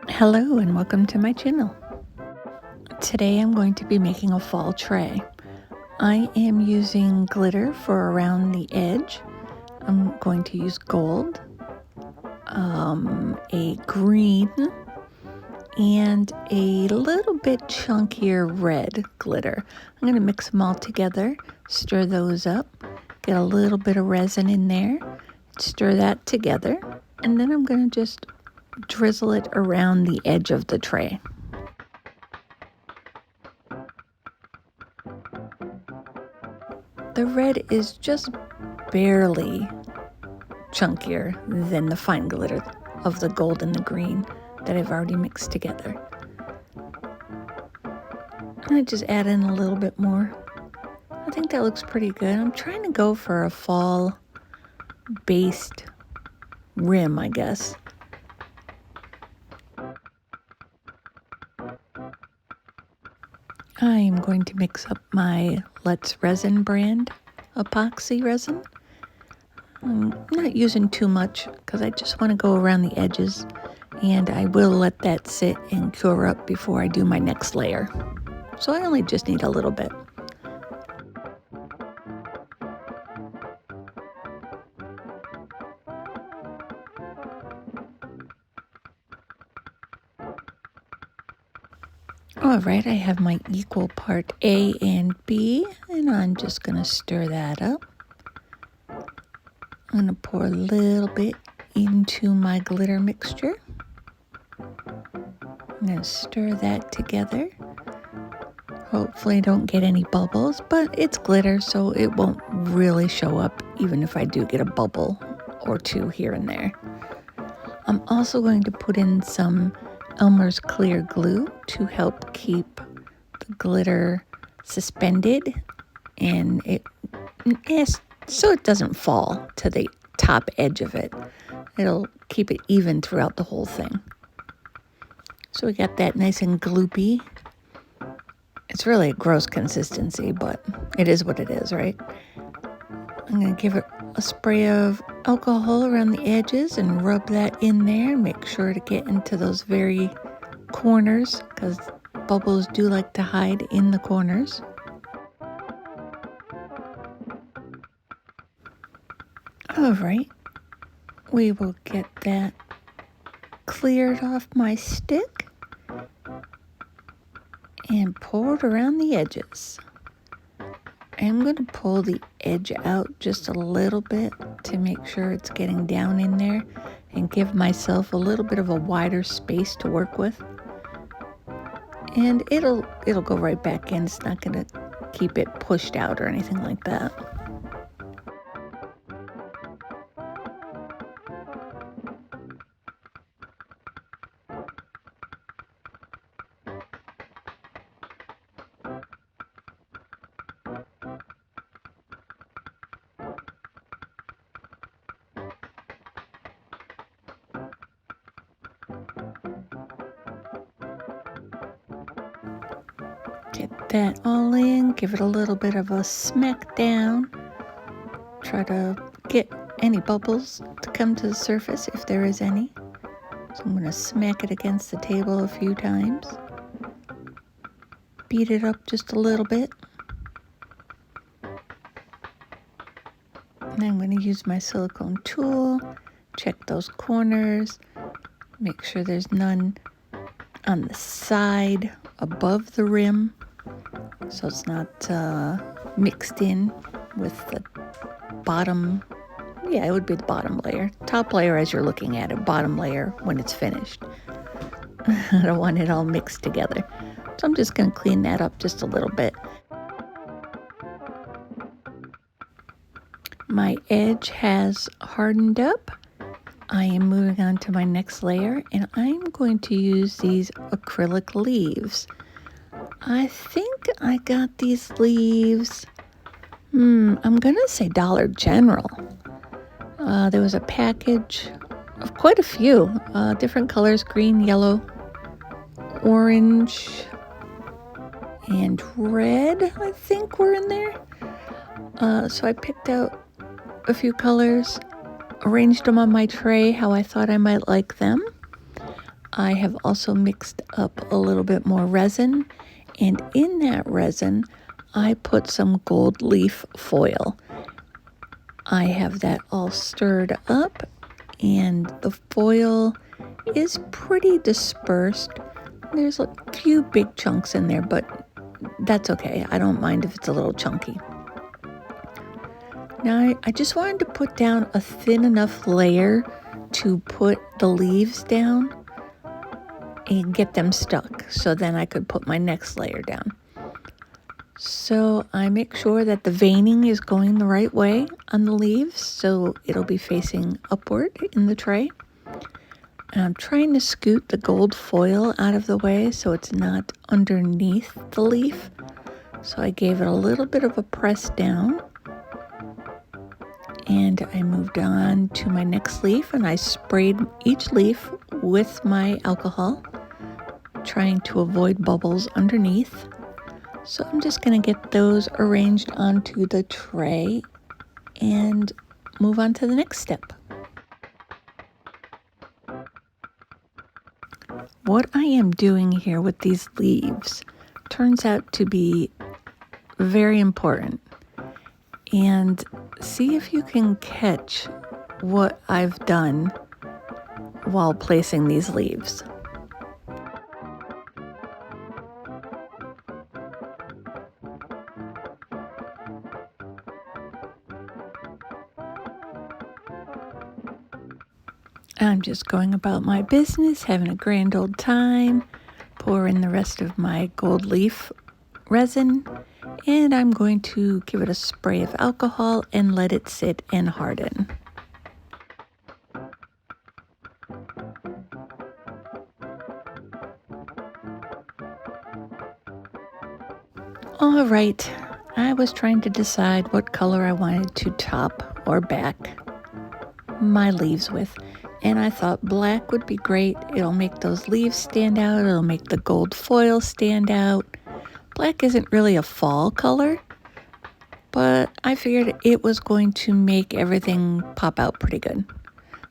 Hello and welcome to my channel. Today I'm going to be making a fall tray. I am using glitter for around the edge. I'm going to use gold, a green, and a little bit chunkier red glitter. I'm going to mix them all together, stir those up, get a little bit of resin in there, stir that together, and then I'm going to just drizzle it around the edge of the tray. The red is just barely chunkier than the fine glitter of the gold and the green that I've already mixed together. And I just add in a little bit more. I think that looks pretty good. I'm trying to go for a fall based rim, I guess. I am going to mix up my Let's Resin brand epoxy resin. I'm not using too much because I just want to go around the edges, and I will let that sit and cure up before I do my next layer. So I only just need a little bit. All right, I have my equal part A and B, and I'm just going to stir that up. I'm going to pour a little bit into my glitter mixture. I'm going to stir that together. Hopefully I don't get any bubbles, but it's glitter, so it won't really show up even if I do get a bubble or two here and there. I'm also going to put in some Elmer's clear glue to help keep the glitter suspended and so it doesn't fall to the top edge of it. It'll keep it even throughout the whole thing. So we got that nice and gloopy. It's really a gross consistency, but it is what it is, right? I'm going to give it a spray of alcohol around the edges and rub that in there. Make sure to get into those very corners because bubbles do like to hide in the corners. All right, we will get that cleared off my stick and pour it around the edges. I'm going to pull the edge out just a little bit to make sure it's getting down in there and give myself a little bit of a wider space to work with. And it'll go right back in. It's not going to keep it pushed out or anything like that. Get that all in, give it a little bit of a smack down. Try to get any bubbles to come to the surface if there is any. So I'm going to smack it against the table a few times. Beat it up just a little bit. And then I'm going to use my silicone tool, check those corners, make sure there's none on the side above the rim, so it's not mixed in with the bottom. Yeah, it would be the bottom layer. Top layer as you're looking at it, bottom layer when it's finished. I don't want it all mixed together. So I'm just going to clean that up just a little bit. My edge has hardened up. I am moving on to my next layer, and I'm going to use these acrylic leaves. I think I got these leaves, I'm going to say Dollar General. There was a package of quite a few, different colors, green, yellow, orange, and red, I think were in there. So I picked out a few colors, arranged them on my tray how I thought I might like them. I have also mixed up a little bit more resin, and in that resin, I put some gold leaf foil. I have that all stirred up, and the foil is pretty dispersed. There's a few big chunks in there, but that's okay. I don't mind if it's a little chunky. Now, I just wanted to put down a thin enough layer to put the leaves down and get them stuck, so then I could put my next layer down. So I make sure that the veining is going the right way on the leaves, so it'll be facing upward in the tray. And I'm trying to scoot the gold foil out of the way so it's not underneath the leaf. So I gave it a little bit of a press down. And I moved on to my next leaf, and I sprayed each leaf with my alcohol, trying to avoid bubbles underneath. So I'm just going to get those arranged onto the tray and move on to the next step. What I am doing here with these leaves turns out to be very important. And see if you can catch what I've done while placing these leaves. I'm just going about my business, having a grand old time, pour in the rest of my gold leaf resin, and I'm going to give it a spray of alcohol and let it sit and harden. All right, I was trying to decide what color I wanted to top or back my leaves with, and I thought black would be great. It'll make those leaves stand out. It'll make the gold foil stand out. Black isn't really a fall color, but I figured it was going to make everything pop out pretty good.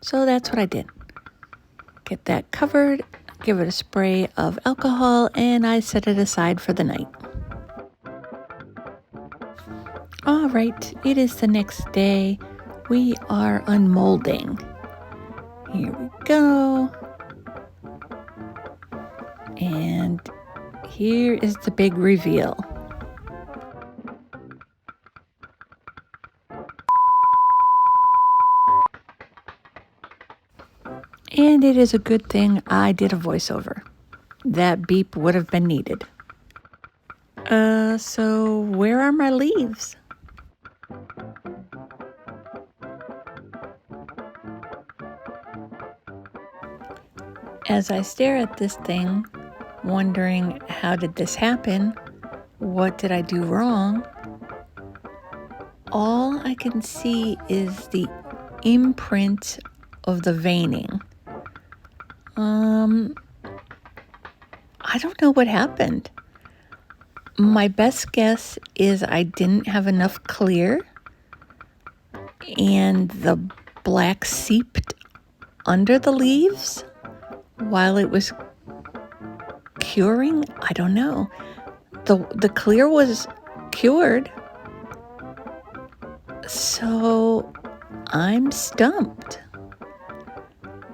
So that's what I did. Get that covered, give it a spray of alcohol, and I set it aside for the night. All right, it is the next day. We are unmolding. Here we go. And here is the big reveal. And it is a good thing I did a voiceover. That beep would have been needed. So where are my leaves? As I stare at this thing, wondering how did this happen? What did I do wrong? All I can see is the imprint of the veining. I don't know what happened. My best guess is I didn't have enough clear and the black seeped under the leaves while it was curing. I don't know. The clear was cured, so I'm stumped.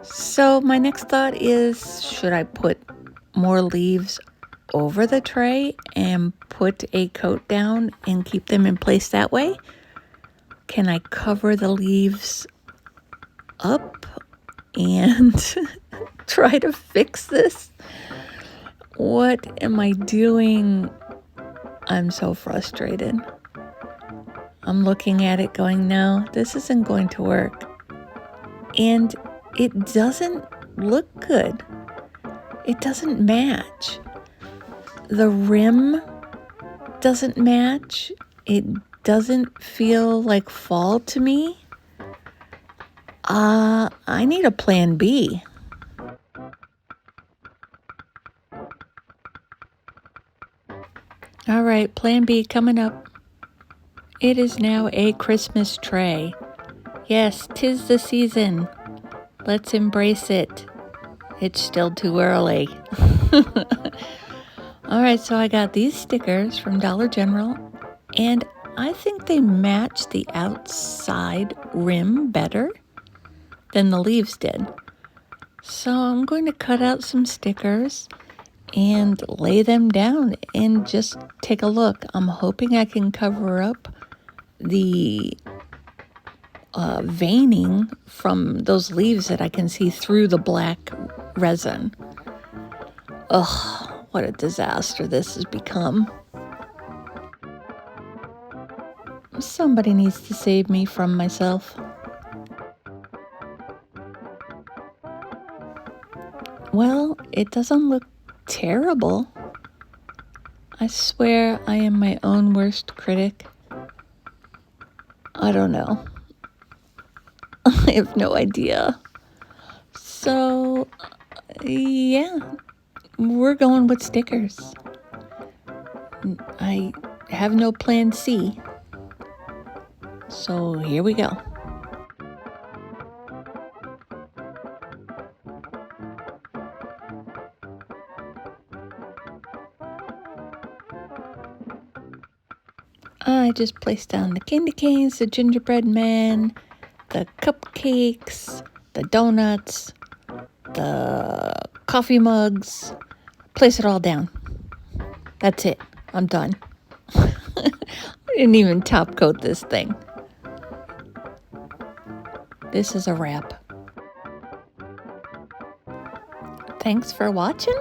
So my next thought is, should I put more leaves over the tray and put a coat down and keep them in place that way? Can I cover the leaves up and try to fix this? What am I doing? I'm so frustrated. I'm looking at it going, no, this isn't going to work. And it doesn't look good. It doesn't match. The rim doesn't match. It doesn't feel like fall to me. I need a plan B. All right, plan B coming up. It is now a Christmas tray. Yes, 'tis the season. Let's embrace it. It's still too early. All right, so I got these stickers from Dollar General, and I think they match the outside rim better than the leaves did. So I'm going to cut out some stickers and lay them down and just take a look. I'm hoping I can cover up the veining from those leaves that I can see through the black resin. Ugh, what a disaster this has become. Somebody needs to save me from myself. Well, it doesn't look terrible. I swear I am my own worst critic. I don't know. I have no idea. So, yeah, we're going with stickers. I have no plan C. So here we go. I just placed down the candy canes, the gingerbread men, the cupcakes, the donuts, the coffee mugs. Place it all down. That's it. I'm done. I didn't even top coat this thing. This is a wrap. Thanks for watching.